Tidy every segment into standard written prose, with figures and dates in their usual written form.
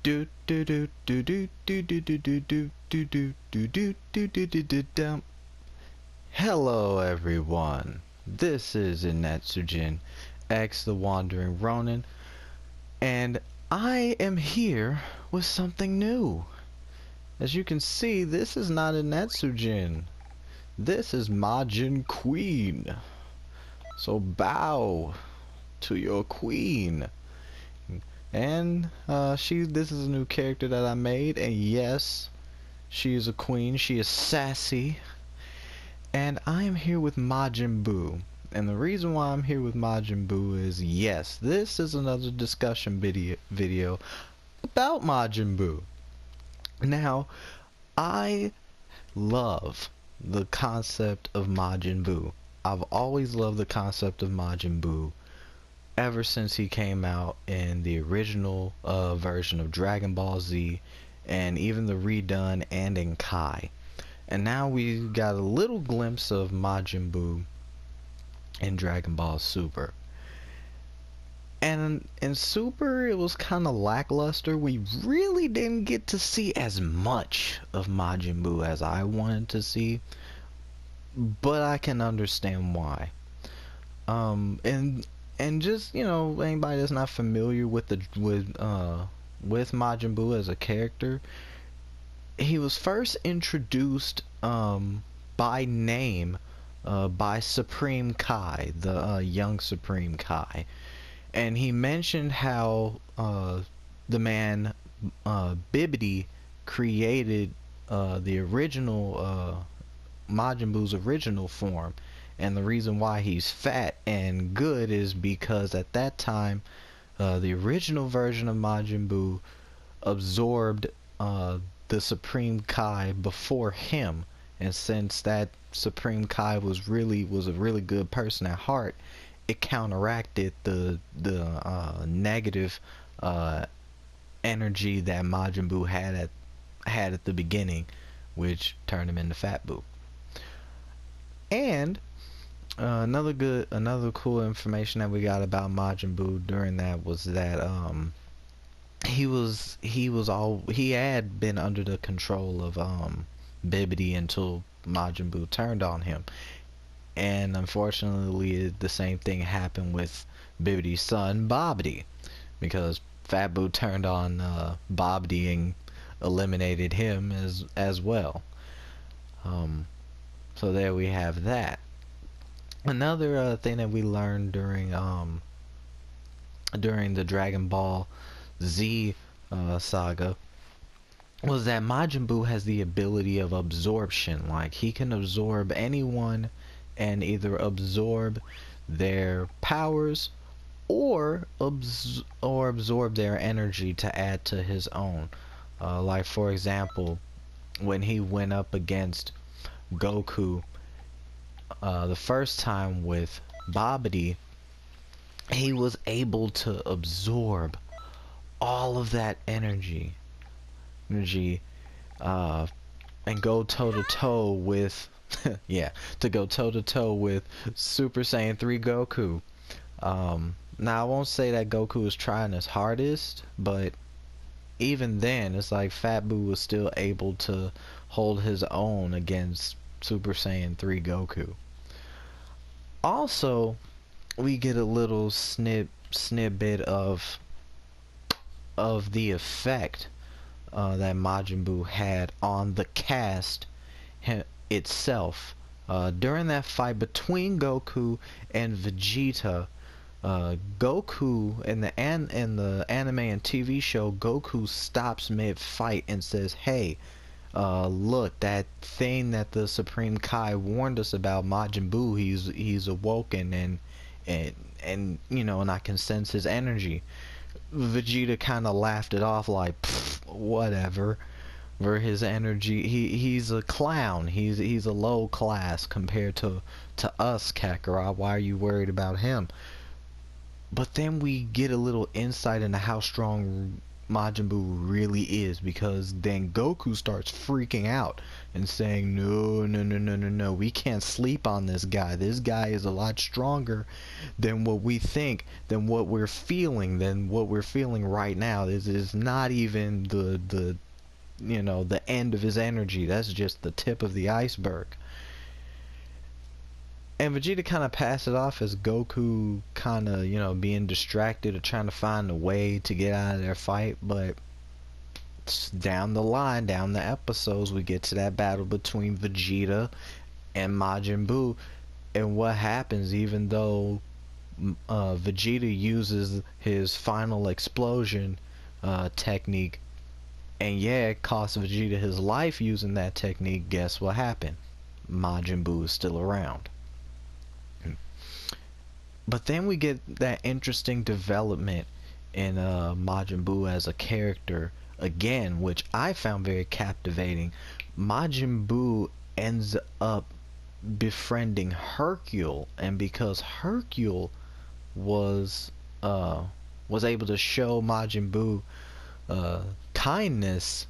Do do do do do do do do do do do do do do do do do do do. Hello everyone. This is Inetsujin X the Wandering Ronin, and I am here with something new. As you can see, this is not Inetsujin. This is Majin Queen. So bow to your queen. And this is a new character that I made, and yes, she is a queen. She is sassy. And I am here with Majin Buu. And the reason why I'm here with Majin Buu is, yes, this is another discussion video about Majin Buu. Now, I love the concept of Majin Buu. I've always loved the concept of Majin Buu ever since he came out in the original version of Dragon Ball Z, and even the redone and in Kai. And now we got a little glimpse of Majin Buu in Dragon Ball Super. And in Super, it was kind of lackluster. We really didn't get to see as much of Majin Buu as I wanted to see, but I can understand why. And just, you know, anybody that's not familiar with Majin Buu as a character, he was first introduced by name by Supreme Kai, the young Supreme Kai, and he mentioned how the man Bibidi created the original Majin Buu's original form. And the reason why he's fat and good is because at that time, the original version of Majin Buu absorbed the Supreme Kai before him. And since that Supreme Kai was a really good person at heart, it counteracted the negative energy that Majin Buu had at the beginning, which turned him into Fat Buu. And another cool information that we got about Majin Buu during that was that he had been under the control of Bibidi until Majin Buu turned on him. And unfortunately, the same thing happened with Bibidi's son Babidi, because Fat Buu turned on Babidi and eliminated him as well. So there we have that. Another thing that we learned during the Dragon Ball Z saga was that Majin Buu has the ability of absorption. Like, he can absorb anyone and either absorb their powers or absorb their energy to add to his own. Like, for example, when he went up against Goku the first time with Babidi, he was able to absorb all of that energy and go toe to toe with to go toe to toe with Super Saiyan 3 Goku. Now, I won't say that Goku was trying his hardest, but even then, it's like Fat Buu was still able to hold his own against Super Saiyan 3 Goku. Also, we get a little snippet of the effect that Majin Buu had on the cast itself. During that fight between Goku and Vegeta, Goku in the anime and TV show, Goku stops mid-fight and says, "Hey, look, that thing that the Supreme Kai warned us about, Majin Buu, he's awoken, and you know, and I can sense his energy." Vegeta kind of laughed it off like, whatever, for his energy. He's a clown. He's a low class compared to us, Kakarot. Why are you worried about him? But then we get a little insight into how strong Majin Buu really is, because then Goku starts freaking out and saying, no, no, no, no, no, no, we can't sleep on this guy. This guy is a lot stronger than what we think, than what we're feeling, right now. This is not even the the end of his energy. That's just the tip of the iceberg. And Vegeta kind of passed it off as Goku kind of, being distracted or trying to find a way to get out of their fight. But down the line, down the episodes, we get to that battle between Vegeta and Majin Buu. And what happens, even though Vegeta uses his final explosion technique, and yeah, it cost Vegeta his life using that technique, guess what happened? Majin Buu is still around. But then we get that interesting development in Majin Buu as a character again, which I found very captivating. Majin Buu ends up befriending Hercule, and because Hercule was able to show Majin Buu kindness,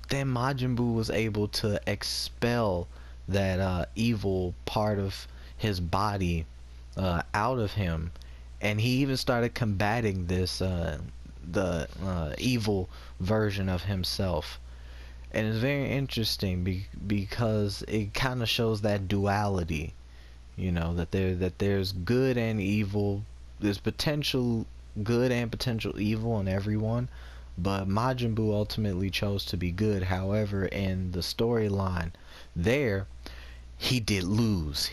then Majin Buu was able to expel that evil part of his body out of him, and he even started combating this the evil version of himself. And it's very interesting because it kind of shows that duality, that there's good and evil, there's potential good and potential evil in everyone, but Majin Buu ultimately chose to be good. However, in the storyline there, he did lose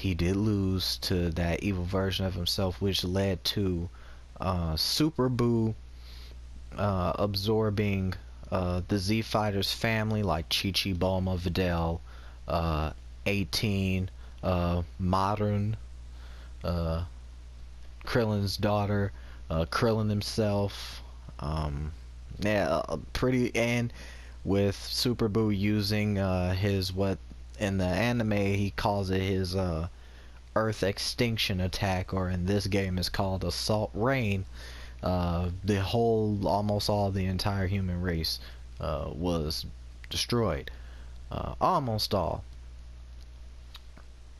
to that evil version of himself, which led to Super Buu absorbing the Z Fighters family, like Chi-Chi, Bulma, Videl, 18, Modern, Krillin's daughter, Krillin himself, and with Super Buu using his, what in the anime he calls it, his Earth extinction attack, or in this game is called Assault Rain. Almost all the entire human race was destroyed, almost all.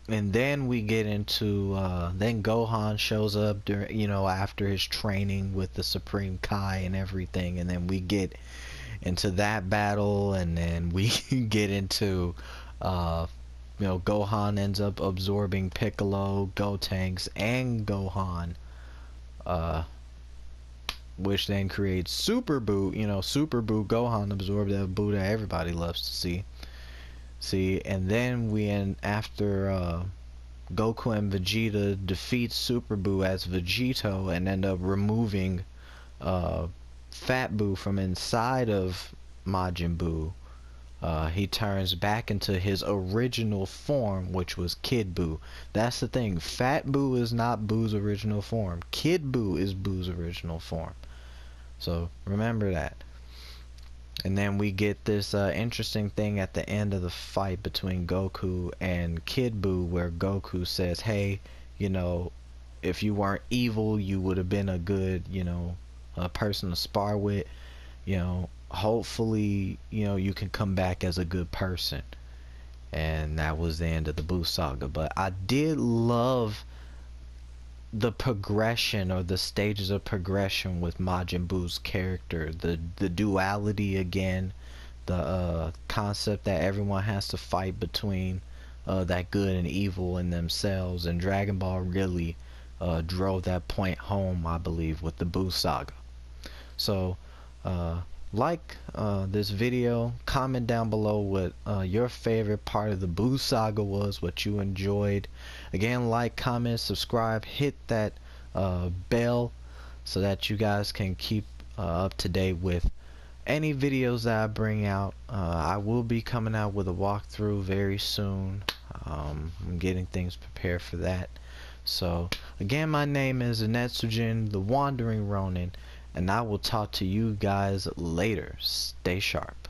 And then we get into then Gohan shows up during, after his training with the Supreme Kai and everything, and then we get into that battle, and then we get into Gohan ends up absorbing Piccolo, Gotenks, and Gohan, which then creates Super Buu. Super Buu. Gohan absorbed that Buu that everybody loves to see. And then after Goku and Vegeta defeat Super Buu as Vegito and end up removing Fat Buu from inside of Majin Buu, he turns back into his original form, which was Kid Buu. That's the thing. Fat Buu is not Buu's original form. Kid Buu is Buu's original form. So remember that. And then we get this interesting thing at the end of the fight between Goku and Kid Buu, where Goku says, hey, if you weren't evil, you would have been a good, a person to spar with. Hopefully, you can come back as a good person. And that was the end of the Buu saga. But I did love the progression, or the stages of progression, with Majin Buu's character. The duality again, the concept that everyone has to fight between that good and evil in themselves. And Dragon Ball really drove that point home, I believe, with the Buu saga. So like this video, comment down below what your favorite part of the Buu saga was, what you enjoyed. Again, like, comment, subscribe, hit that bell so that you guys can keep up to date with any videos that I bring out. I will be coming out with a walkthrough very soon. I'm getting things prepared for that. So again, my name is Netsujin, the Wandering Ronin, and I will talk to you guys later. Stay sharp.